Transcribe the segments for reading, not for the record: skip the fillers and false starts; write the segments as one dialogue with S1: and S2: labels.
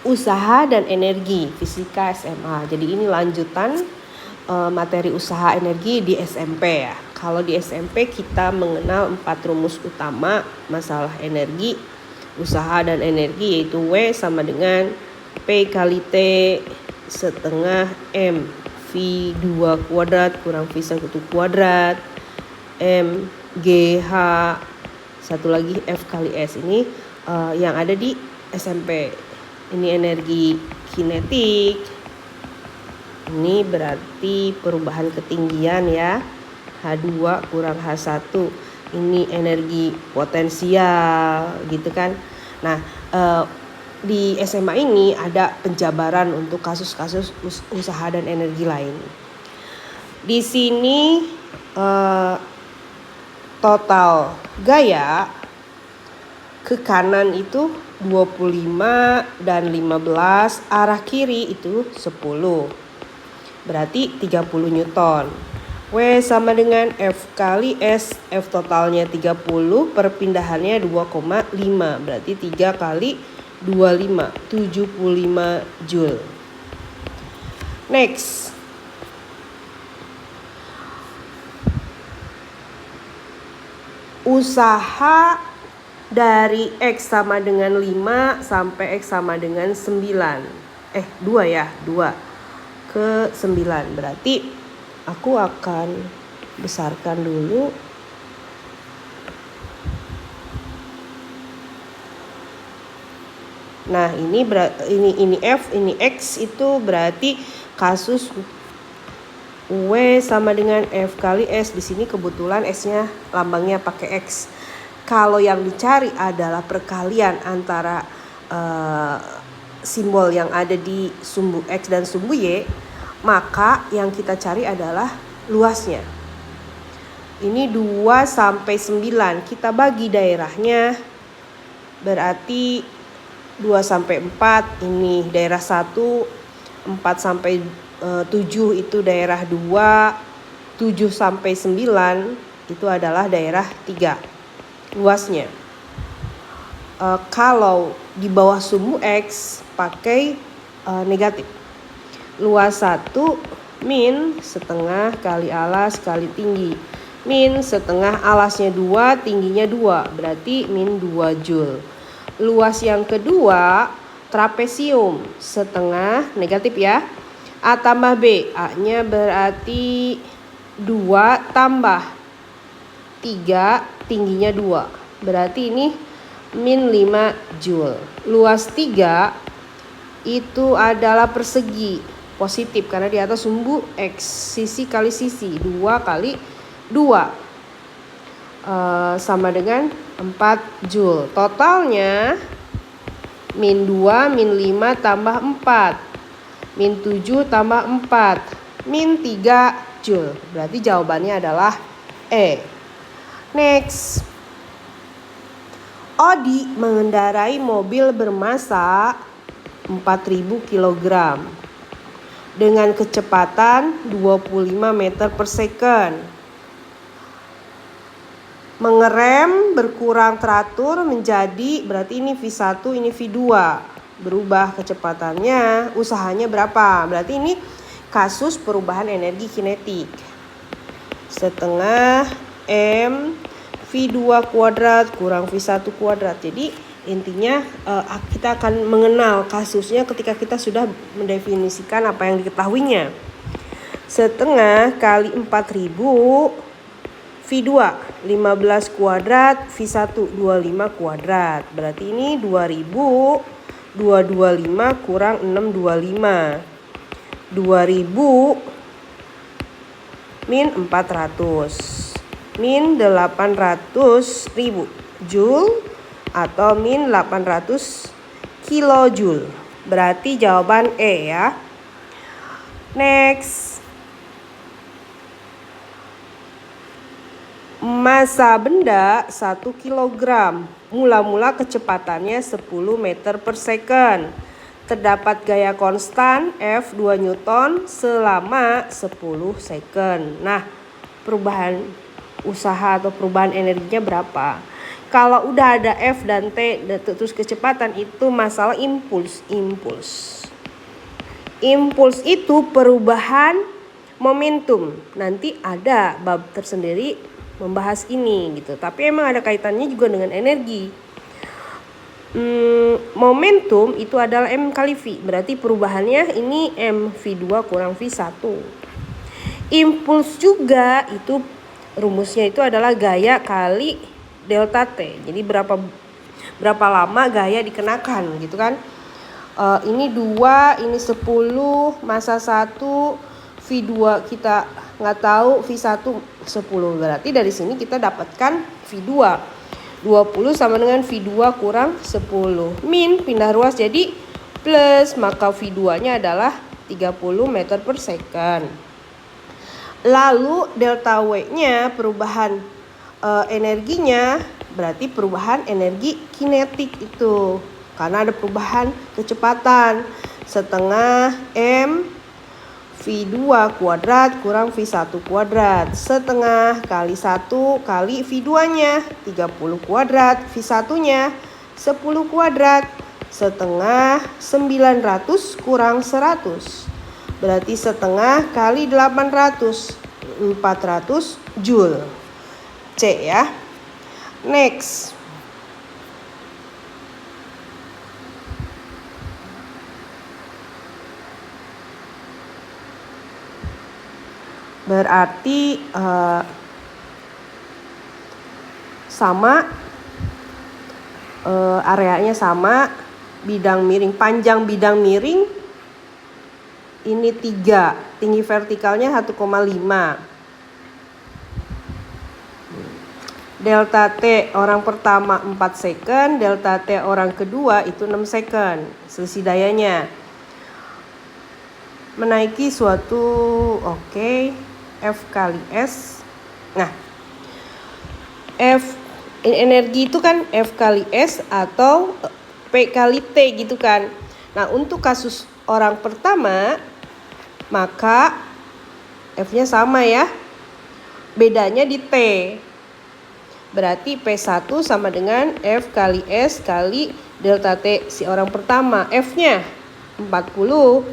S1: usaha dan energi, fisika SMA. Jadi ini lanjutan materi usaha energi di SMP ya. Kalau di SMP kita mengenal 4 rumus utama masalah energi, usaha dan energi, yaitu W sama dengan P kali T setengah M V2 kuadrat kurang V1 kuadrat M GH, satu lagi F kali S. Ini yang ada di SMP. Ini energi kinetik. Ini berarti perubahan ketinggian ya. H2 kurang H1. Ini energi potensial gitu kan. Nah, di SMA ini ada penjabaran untuk kasus-kasus usaha dan energi lain. Di sini total gaya ke kanan itu 25 dan 15, arah kiri itu 10. Berarti 30 Newton. W sama dengan F kali S, F totalnya 30, perpindahannya 2,5. Berarti 3 kali 25, 75 Joule. Next. Usaha dari X sama dengan 5 sampai X sama dengan 9. 2 ya, 2 ke 9. Berarti aku akan besarkan dulu. Nah, ini F, ini X, itu berarti kasus W sama dengan F kali S. Di sini kebetulan S-nya lambangnya pakai X. Kalau yang dicari adalah perkalian antara simbol yang ada di sumbu X dan sumbu Y, maka yang kita cari adalah luasnya. Ini 2 sampai 9. Kita bagi daerahnya. Berarti 2 sampai 4 ini daerah 1, 4 sampai 7 itu daerah 2, 7 sampai 9 itu adalah daerah 3. Luasnya. Kalau di bawah sumbu X pakai negatif. Luas 1 min setengah kali alas kali tinggi. Min setengah, alasnya 2, tingginya 2. Berarti min 2 Joule. Luas yang kedua trapesium, setengah negatif ya. A tambah B. A-nya berarti 2 tambah 3, tingginya 2. Berarti ini min 5 Joule. Luas 3 itu adalah persegi, positif karena di atas sumbu X. Sisi kali sisi, 2 kali 2 sama dengan 4 Joule. Totalnya min 2, min 5 tambah 4. Min 7 tambah 4. Min 3 Joule. Berarti jawabannya adalah E. Next. Odi mengendarai mobil bermassa 4000 kg dengan kecepatan 25 meter per second. Mengerem berkurang teratur menjadi, berarti ini V1, ini V2. Berubah kecepatannya, usahanya berapa? Berarti ini kasus perubahan energi kinetik. Setengah M V2 kuadrat kurang V1 kuadrat. Jadi intinya kita akan mengenal kasusnya ketika kita sudah mendefinisikan apa yang diketahuinya. Setengah kali 4000 V2 15 kuadrat, V1 25 kuadrat. Berarti ini 2000, 225 kurang 625. 2000 min 400. Min 800.000 Joule atau min 800 kilojoule. Berarti jawaban E ya. Next. Massa benda 1 kg. Mula-mula kecepatannya 10 meter per second. Terdapat gaya konstan F 2 Newton selama 10 second. Nah, perubahan usaha atau perubahan energinya berapa? Kalau udah ada F dan T terus kecepatan itu masalah impuls. Impuls itu perubahan momentum. Nanti ada bab tersendiri membahas ini gitu. Tapi emang ada kaitannya juga dengan energi. Momentum itu adalah M kali V. Berarti perubahannya ini M V2 kurang V1. Impuls juga itu rumusnya itu adalah gaya kali delta T. Jadi berapa lama gaya dikenakan gitu kan. Ini 2, ini 10, massa 1, V2 kita nggak tahu, V1 10. Berarti dari sini kita dapatkan V2. 20 sama dengan V2 kurang 10. Min pindah ruas jadi plus, maka V2-nya adalah 30 meter per second. Lalu delta W-nya perubahan energinya berarti perubahan energi kinetik itu. Karena ada perubahan kecepatan setengah M V2 kuadrat kurang V1 kuadrat. Setengah kali 1 kali V2-nya 30 kuadrat, V1-nya 10 kuadrat. Setengah 900 kurang 100. Berarti setengah kali 800, 400 Joule. C ya. Next. Berarti sama, areanya sama, bidang miring, panjang bidang miring ini 3, tinggi vertikalnya 1,5. Delta T orang pertama 4 second, delta T orang kedua itu 6 second. Selisih dayanya. Menaiki suatu F kali S. Nah, F energi itu kan F kali S atau P kali T gitu kan. Nah, untuk kasus orang pertama maka F-nya sama ya. Bedanya di T. Berarti P1 sama dengan F kali S kali delta T si orang pertama. F-nya 40.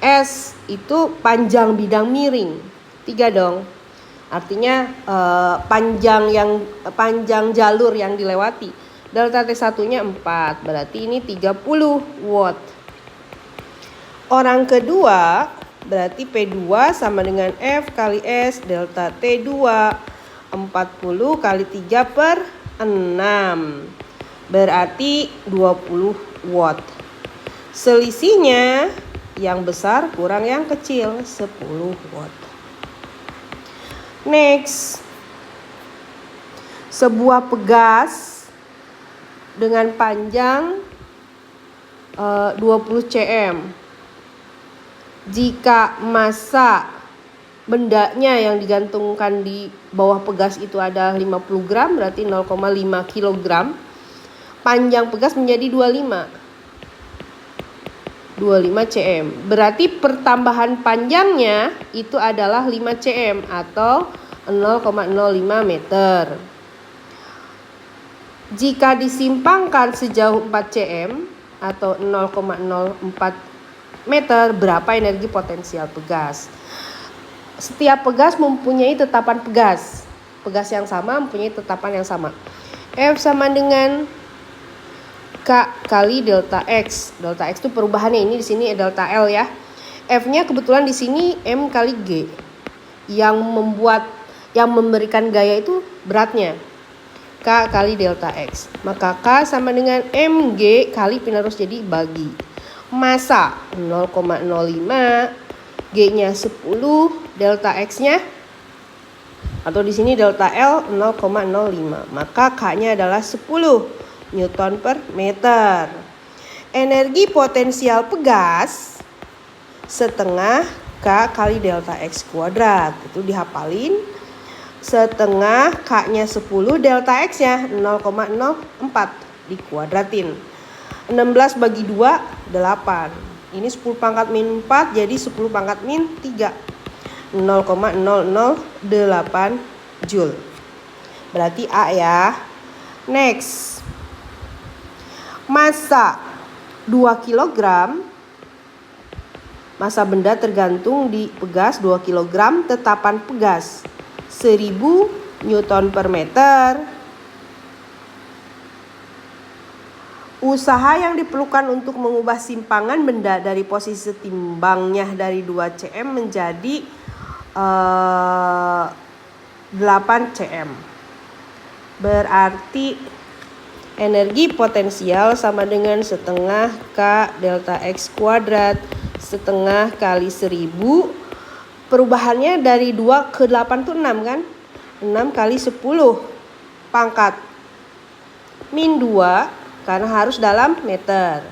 S1: S itu panjang bidang miring. 3 dong. Artinya panjang jalur yang dilewati. Delta T1-nya 4. Berarti ini 30 watt. Orang kedua berarti P2 sama dengan F kali S delta T2. 40 kali 3 per 6. Berarti 20 watt. Selisihnya yang besar kurang yang kecil 10 watt. Next. Sebuah pegas dengan panjang 20 cm. Jika massa bendanya yang digantungkan di bawah pegas itu ada 50 gram, berarti 0,5 kg. Panjang pegas menjadi 25 cm. Berarti pertambahan panjangnya itu adalah 5 cm atau 0,05 meter. Jika disimpangkan sejauh 4 cm atau 0,04 meter, berapa energi potensial pegas? Setiap pegas mempunyai tetapan pegas. Pegas yang sama mempunyai tetapan yang sama. F sama dengan K kali delta X. Delta X itu perubahannya, ini di sini delta L ya. F-nya kebetulan di sini M kali G. Yang memberikan gaya itu beratnya. K kali delta X. Maka K sama dengan MG kali pindah ruas jadi bagi. Massa 0,05, G-nya 10, delta X-nya atau di sini delta L 0,05. Maka K-nya adalah 10 Newton per meter. Energi potensial pegas setengah K kali delta X kuadrat. Itu dihafalin. Setengah K-nya 10, delta X-nya 0,04 dikuadratin. 16 bagi 2, 8. Ini 10 pangkat min 4 jadi 10 pangkat min 3. 0,008 Joule. Berarti A ya. Next. Massa 2 kg. Massa benda tergantung di pegas 2 kg, tetapan pegas 1000 Newton per meter. Usaha yang diperlukan untuk mengubah simpangan benda dari posisi timbangnya dari 2 cm menjadi 8 cm. Berarti energi potensial sama dengan setengah K delta X kuadrat setengah kali 1000. Perubahannya dari 2 ke 8 itu 6 kan? 6 kali 10 pangkat min 2 karena harus dalam meter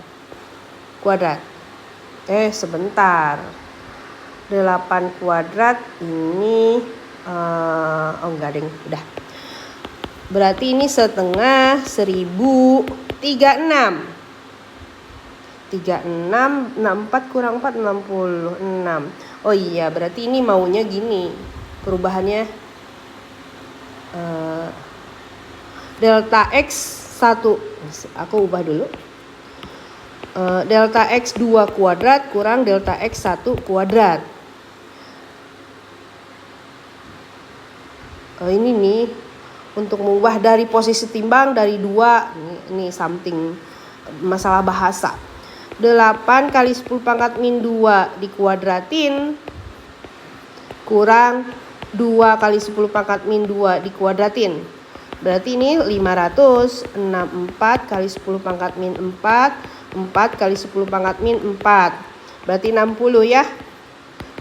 S1: kuadrat. Sebentar. 8 kuadrat ini enggak deng, udah. Berarti ini setengah 1000 36. 64 kurang 4 66. Oh iya, berarti ini maunya gini. Perubahannya delta X 1. Aku ubah dulu. Delta X 2 kuadrat kurang delta X 1 kuadrat. Ini nih untuk mengubah dari posisi timbang dari 2. Ini something masalah bahasa. 8 kali 10 pangkat min 2 dikuadratin kurang 2 kali 10 pangkat min 2 dikuadratin. Berarti ini 500. 64 kali 10 pangkat min 4. 4 kali 10 pangkat min 4. Berarti 60 ya.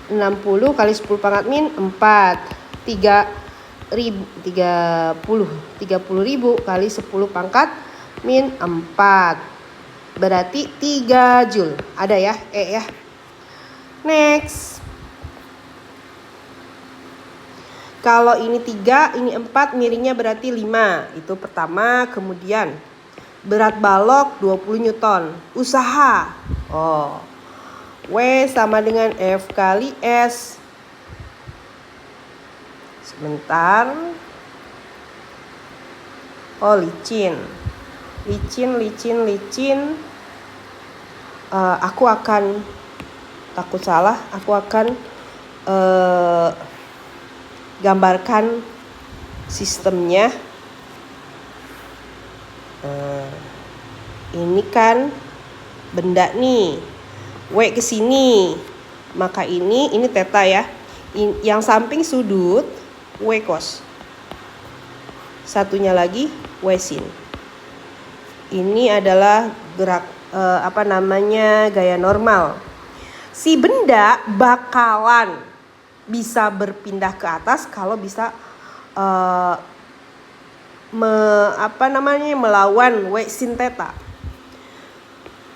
S1: 60 kali 10 pangkat min 4. 30.000 kali 10 pangkat min 4. Berarti 3 Joule. Ada ya? Ya. Next. Kalau ini 3, ini 4, miringnya berarti 5. Itu pertama. Kemudian berat balok 20 Newton. Usaha. W sama dengan F kali S. Sebentar. Licin. Aku akan takut salah. Aku akan gambarkan sistemnya. Ini kan benda nih, W ke sini, maka ini theta ya. Yang samping sudut W cos. Satunya lagi W sin. Ini adalah gerak gaya normal. Si benda bakalan bisa berpindah ke atas kalau bisa melawan W sin theta.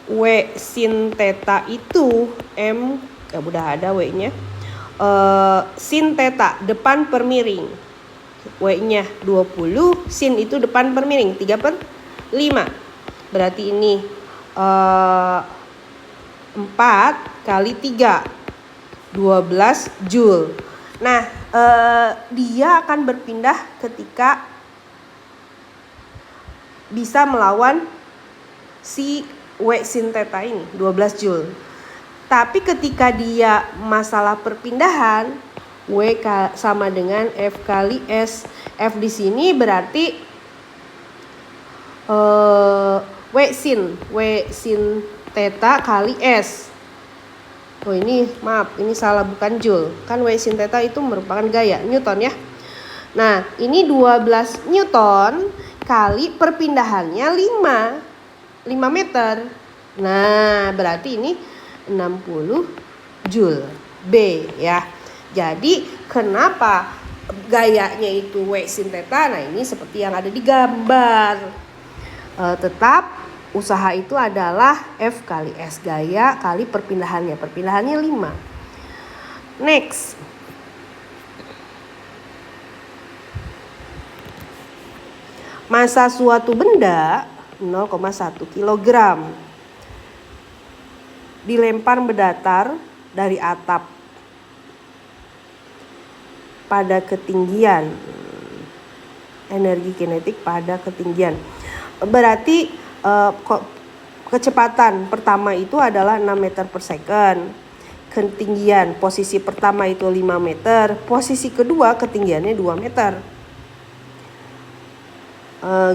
S1: W sin theta itu M, udah ada W-nya. Sin theta depan per miring. W-nya 20, sin itu depan per miring 3/5. Berarti ini 4 kali 3 12 Joule. Nah, dia akan berpindah ketika bisa melawan si W sin theta ini 12 Joule. Tapi ketika dia masalah perpindahan, W sama dengan F kali S. F di sini berarti W sin theta kali S. Ini maaf, ini salah, bukan Joule. Kan W sin theta itu merupakan gaya Newton ya. Nah, ini 12 Newton kali perpindahannya 5 meter. Nah, berarti ini 60 Joule. B ya. Jadi, kenapa gayanya itu W sin theta? Nah, ini seperti yang ada di gambar. Tetap usaha itu adalah F kali S, gaya kali perpindahannya. Perpindahannya 5. Next. Massa suatu benda 0,1 kg. Dilempar mendatar dari atap pada ketinggian energi kinetik pada ketinggian. Berarti kecepatan pertama itu adalah 6 meter per second. Ketinggian posisi pertama itu 5 meter, posisi kedua ketinggiannya 2 meter.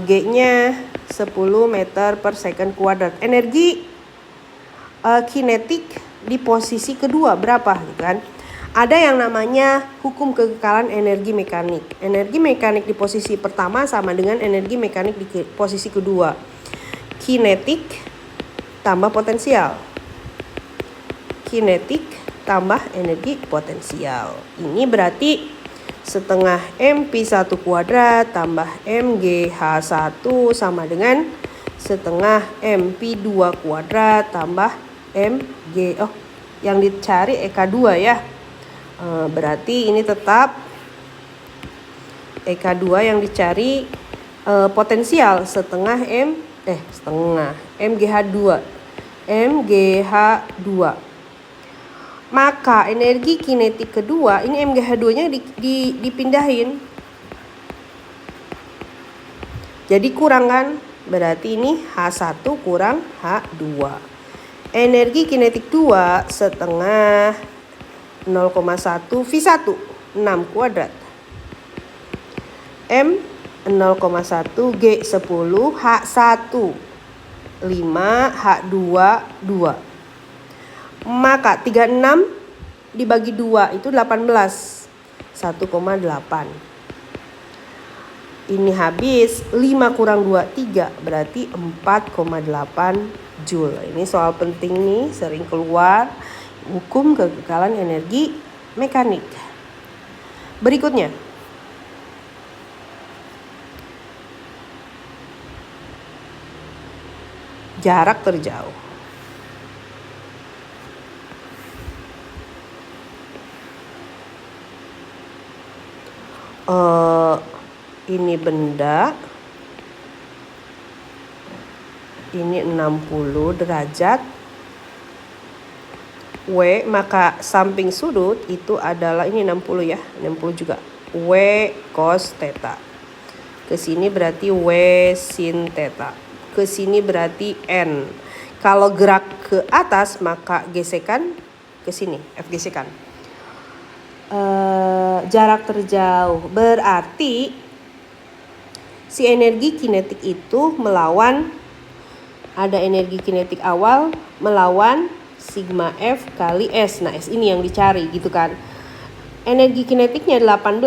S1: G-nya 10 meter per second kuadrat. Energi kinetik di posisi kedua berapa gitu kan? Ada yang namanya hukum kekekalan energi mekanik. Energi mekanik di posisi pertama sama dengan energi mekanik di posisi kedua. Kinetik tambah potensial. Kinetik tambah energi potensial. Ini berarti setengah mp1 kuadrat tambah mgh1 sama dengan setengah mp2 kuadrat tambah mg. Yang dicari EK2 ya. Berarti ini tetap EK2 yang dicari potensial setengah mgh2. Maka energi kinetik kedua, ini mgh2-nya dipindahin. Jadi kurang kan? Berarti ini H1 kurang H2. Energi kinetik 2 setengah 0,1 V1 6 kuadrat. M 0,1 G 10 H1 5 H2 2. Maka 36 dibagi 2 itu 18 1,8. Ini habis 5 kurang 2 3 berarti 4,8 Joule. Ini soal penting nih, sering keluar hukum kekekalan energi mekanik. Berikutnya, jarak terjauh. Ini benda, ini 60 derajat. W, maka samping sudut itu adalah ini 60 ya, 60 juga. W cos theta. Ke sini berarti W sin theta. Ke sini berarti N. Kalau gerak ke atas maka gesekan ke sini, F gesekan. Jarak terjauh berarti si energi kinetik itu melawan, ada energi kinetik awal melawan sigma F kali S. Nah, S ini yang dicari gitu kan. Energi kinetiknya 18.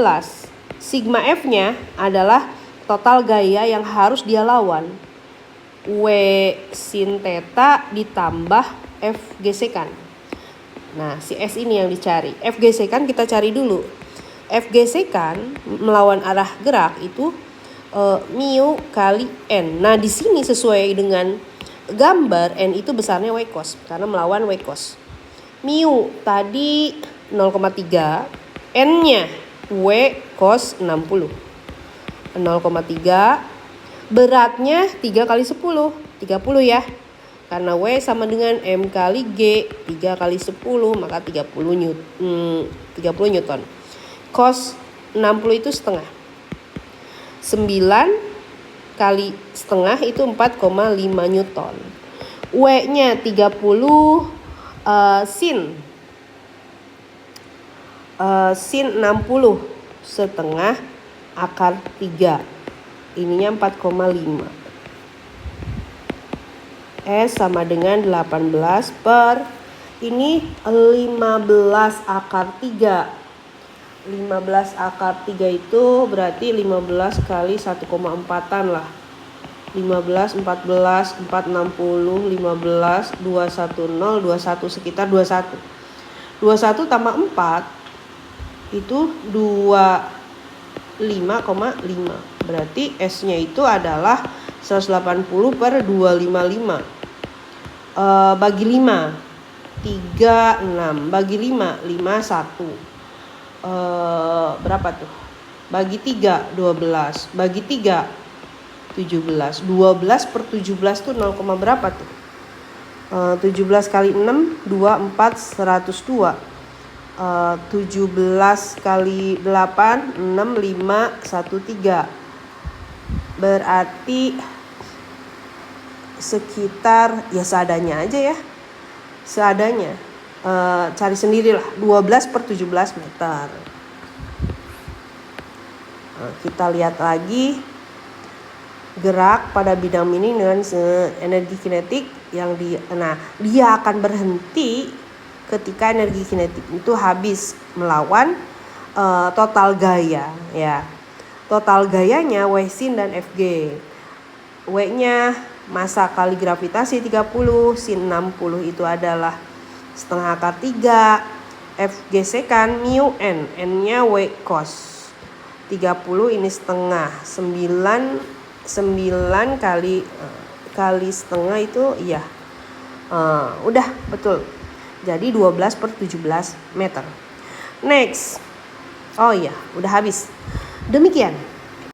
S1: Sigma F-nya adalah total gaya yang harus dia lawan. W sin theta ditambah F gesekan. Nah, si S ini yang dicari. F gesekan kita cari dulu. F gesekan melawan arah gerak itu mu kali N. Nah, di sini sesuai dengan gambar N itu besarnya W cos karena melawan W cos. Mu tadi 0,3, N-nya W cos 60. 0,3 beratnya 3 kali 10, 30 ya. Karena W sama dengan M kali G, 3 kali 10 maka 30 Newton. Cos 60 itu setengah. 9 kali setengah itu 4,5 Newton. W-nya 30 sin 60 setengah akar 3. Ininya 4,5. S sama dengan 18 per ini 15 akar 3. 15 akar 3 itu berarti 15 kali 1,4-an lah. 15, 14, 4, 60, 15, 210, 21 sekitar 21. 21 tambah 4 itu 25,5. Berarti S-nya itu adalah 180 per 255. Bagi 5 36, bagi 5 51. Berapa tuh? Bagi 3 12, bagi 3 17. 12 per 17 tuh 0, berapa tuh? 17 kali 6 24 102. 17 kali 8 6 5 13. berarti sekitar ya seadanya aja ya. Seadanya. Cari sendirilah 12/17 meter. Kita lihat lagi gerak pada bidang mini dengan energi kinetik yang dia akan berhenti ketika energi kinetik itu habis melawan total gaya ya. Total gayanya W sin dan Fg. W-nya massa kali gravitasi 30, sin 60 itu adalah setengah akar 3, Fg sekan mu n, n-nya W cos 30 ini setengah 9 kali setengah itu iya. Udah betul. Jadi 12/17 meter. Next. Oh iya, udah habis. Demikian